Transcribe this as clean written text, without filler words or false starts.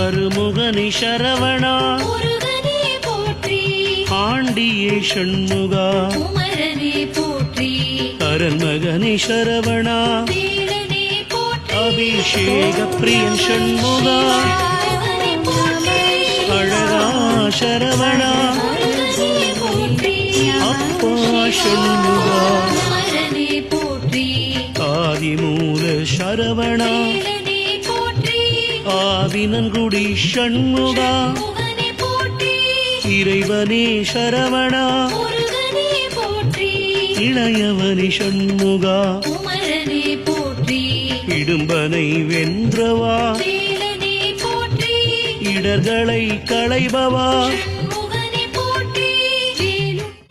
அருமுகனி சரவணா முருகனே போற்றி ஆண்டியே ஷண்முகா குமரனே போற்றி அரண்மகனி சரவணா வேலனே போற்றி அபிஷேக பிரியன் ஷண்முகா முருகனே போற்றி அழகா சரவணா முருகனே போற்றி அப்பா ஷண்முகா குமரனே போற்றி ஆதிமூல சரவணா வேலனே போற்றி ஆவினன்குடி ஷண்முகா முருகனே போற்றி இறைவனே சரவணா முருகனே போற்றி இளையவனி ஷண்முகா குமரனே போற்றி இடும்பனை வென்றவா வேலனே போற்றி இடர்களை களைபவா ஷண்முகனே